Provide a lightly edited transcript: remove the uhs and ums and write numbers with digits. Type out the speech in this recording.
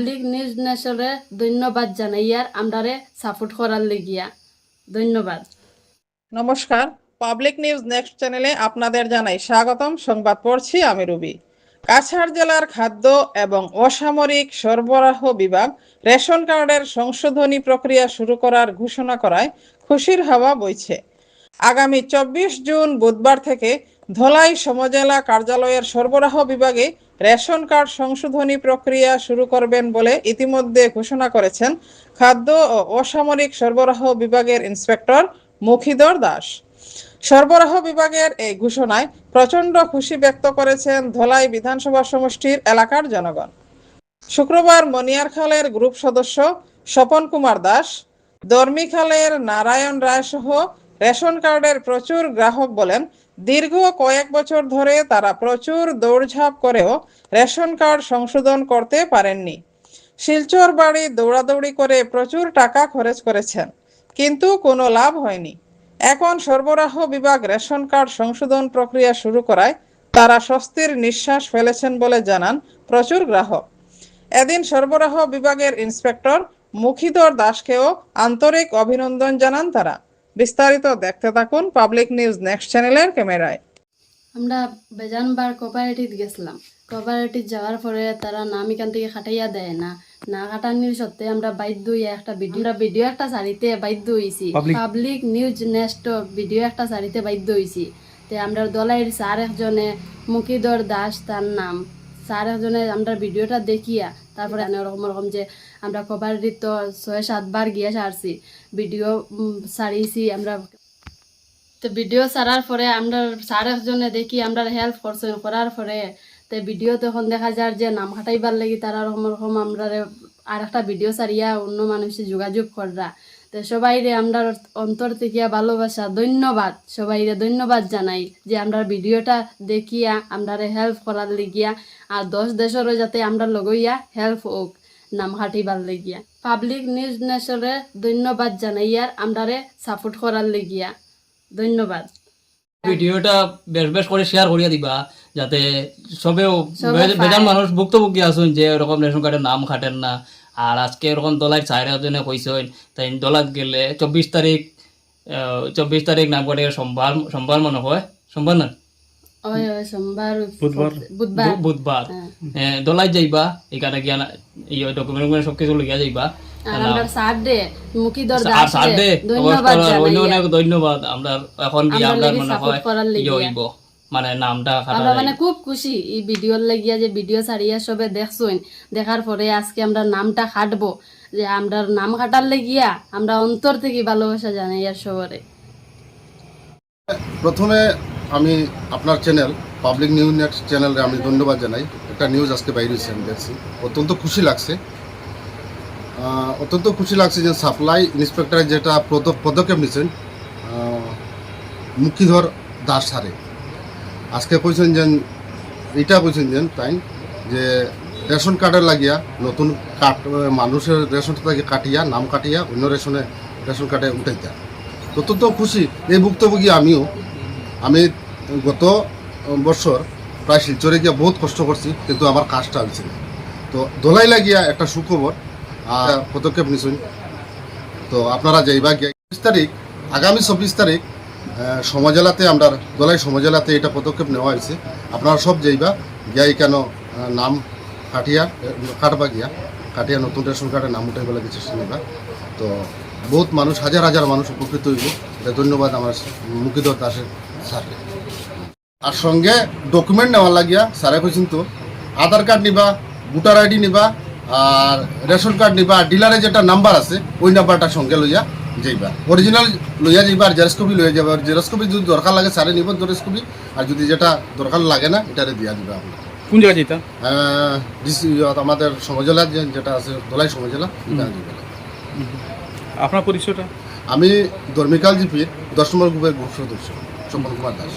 Public news নেশনে ধন্যবাদ জানাইয়ার আমরারে support করার লেগিয়া ধন্যবাদ। নমস্কার, পাবলিক নিউজ নেক্সট চ্যানেলে আপনাদের জানাই স্বাগতম। সংবাদ পড়ছি আমি রুবি। কাছাড় জেলার খাদ্য এবং অসামরিক সরবরাহ বিভাগ রেশন কার্ডের সংশোধনী প্রক্রিয়া শুরু করার ঘোষণা করায় খুশির হাওয়া বইছে। আগামী 24 জুন বুধবার থেকে ধলাই সমজেলা কার্যালয়ের সরবরাহ বিভাগে রেশন কার্ড সংশোধনী প্রক্রিয়া শুরু করবেন বলে ইতিমধ্যে ঘোষণা করেছেন খাদ্য ও অসামরিক সরবরাহ বিভাগের ইন্সপেক্টর মুখিদর দাস। সরবরাহ বিভাগের এই ঘোষণায় প্রচণ্ড খুশি ব্যক্ত করেছেন ধলাই বিধানসভা সমষ্টির এলাকার জনগণ। শুক্রবার মনিয়ারখালের গ্রুপ সদস্য স্বপন কুমার দাস, দর্মিখালের নারায়ণ রায় সহ রেশন কার্ডের প্রচুর গ্রাহক বলেন, দীর্ঘ কয়েক বছর ধরে তারা প্রচুর দৌড়ঝাঁপ করেও রেশন কার্ড সংশোধন করতে পারেননি। শিলচর বাড়ি দৌড়াদৌড়ি করে প্রচুর টাকা খরচ করেছেন, কিন্তু কোনো লাভ হয়নি। এখন সরবরাহ বিভাগ রেশন কার্ড সংশোধন প্রক্রিয়া শুরু করায় তারা স্বস্তির নিঃশ্বাস ফেলেছেন বলে জানান প্রচুর গ্রাহক। এদিন সরবরাহ বিভাগের ইন্সপেক্টর মুখিদর দাসকেও আন্তরিক অভিনন্দন জানান তারা। বিস্তারিত দেখতে থাকুন পাবলিক নিউজ নেক্সট চ্যানেলের ক্যামেরায়। আমরা বেজানবার কোপারেটিভ গেছিলাম। কোপারেটিভ যাওয়ার পরে তারা নাম এখান থেকে খাটাইয়া দেয় না, না খাটানির সত্ত্বে আমরা বাধ্য হইয়া একটা ভিডিও একটা সারিতে বাধ্য হইছি। পাবলিক নিউজ নেক্সট ভিডিও একটা সারিতে বাধ্য হইছি। তে আমরা দলের স্যার একজনে মুখিদর দাস তার নাম, স্যার একজনে আমরা ভিডিওটা দেখিয়া তারপরে ওরকম যে আমরা কোপারেটিভ তো 6-7 বার গিয়া সারছি, ভিডিও সারিয়েছি আমরা। তো ভিডিও ছাড়ার পরে আমরা স্যার একজনে দেখি আমরা হেল্প করছেন, করার পরে তো ভিডিও তখন দেখা যায় যে নাম হাঁটাইবার লাগি তারা ওরকম আমরা আর একটা ভিডিও ছাড়িয়া অন্য মানুষের যোগাযোগ করা। তো সবাইরে আমরা অন্তর থেকে ভালোবাসা ধন্যবাদ, সবাইরে ধন্যবাদ জানাই যে আমরা ভিডিওটা দেখিয়া আমরা হেল্প করার লেগিয়া আর 10 দেশেরও যাতে আমরা লগইয়া হেল্প হোক নাম হাঁটিবার লেগিয়া। পাবলিক নিউজ নেশনে ধন্যবাদ জানাইয়ার আমরারে সাপোর্ট করার লেগিয়া ধন্যবাদ। ভিডিওটা বেশ বেশ করে শেয়ার করিয়া দিবা যাতে সবেও বেজান মানুষ ভুক্তভোগী আছেন যে এরকম রেশন কার্ডের নাম খাটেন না। আর আজকে এরকম দলার চাইরাজনে কইছেন তাই দলাত গেলে 24 তারিখ নাম করে সোমবার মনে হয়, সোমবার না সোমবার বুধবার দলাই যাইবা, এখানে গিয়া ডকুমেন্ট সবকিছু লইয়া যাইবা। ধন্যবাদ। আমরা এখন গিয়া আমরা মনে হয় মানে নামটা আমরা মানে খুব খুশি এই ভিডিওর লাগিয়া যে ভিডিও ছাড়িয়া সবে দেখছেন, দেখার পরে আজকে আমরা নামটা খাটবো যে আমরা নাম খাটার লাগিয়া আমরা অন্তর থেকে ভালোবাসা জানাই আর সবরে। প্রথমে আমি আপনার চ্যানেল পাবলিক নিউজ নেক্সট চ্যানেলে আমি ধন্যবাদ জানাই। একটা নিউজ আজকে বাইরে হয়েছে আমি দেখছি, অত্যন্ত খুশি লাগছে যে সাপ্লাই ইন্সপেক্টর যেটা পদক্ষেপ নিয়েছেন মুখিধর দাস সারে আজকে কইছেন যে এইটা কইছেন যে তাই যে রেশন কার্ডের লাগিয়া নতুন কার্ড মানুষের রেশনটা থেকে কাটিয়া নাম কাটিয়া অন্য রেশন কার্ডে উঠাইতা। অত্যন্ত খুশি এই ভুক্তভোগী আমিও। আমি গত বছর প্রায় শিলচরে গিয়া বহুত কষ্ট করছি, কিন্তু আমার কাজটা হয়েছে না। তো দোলাই লাগিয়া একটা সুখবর পদক্ষেপ নিছেন। তো আপনারা যাইবা গিয়া আগামী 24 তারিখ সমজেলাতে আমরা দোলাই সমজেলাতে এটা পদক্ষেপ নেওয়া হয়েছে। আপনারা সব যাইবা গিয়াই কেন নাম কাটিয়া নতুন রেশন কার্ডের নাম উঠাই বলে চেষ্টা নেবা। তো বহুত মানুষ হাজার হাজার মানুষ উপকৃত হইব। এটা ধন্যবাদ আমার মুখিদর দাসের স্যারকে। আর সঙ্গে ডকুমেন্ট নেওয়ার লাগিয়া স্যারে কইছেন তো আধার কার্ড নিবা, ভোটার আইডি নিবা আর রেশন কার্ড নিবা, আর ডিলারে যেটা নাম্বার আছে ওই নাম্বারটা সঙ্গে লইয়া যাইবা। অরিজিনাল লইয়া যাইবা আর জেরক্স কপি লইয়া যাবা। আর জেরক্স কপি যদি দরকার লাগে স্যারে নিব জেরক্স কপি, আর যদি যেটা দরকার লাগে না এটারে দিয়া দিবা। আপনার কোন জায়গায় যেটা আমাদের সমজেলা যেটা আছে দোলাই সমজেলা। আপনার পরিচয়টা? আমি ধর্মিকাল জিপির 10 নম্বর গ্রুপের গ্রুপ সদস্য স্বপন কুমার দাস।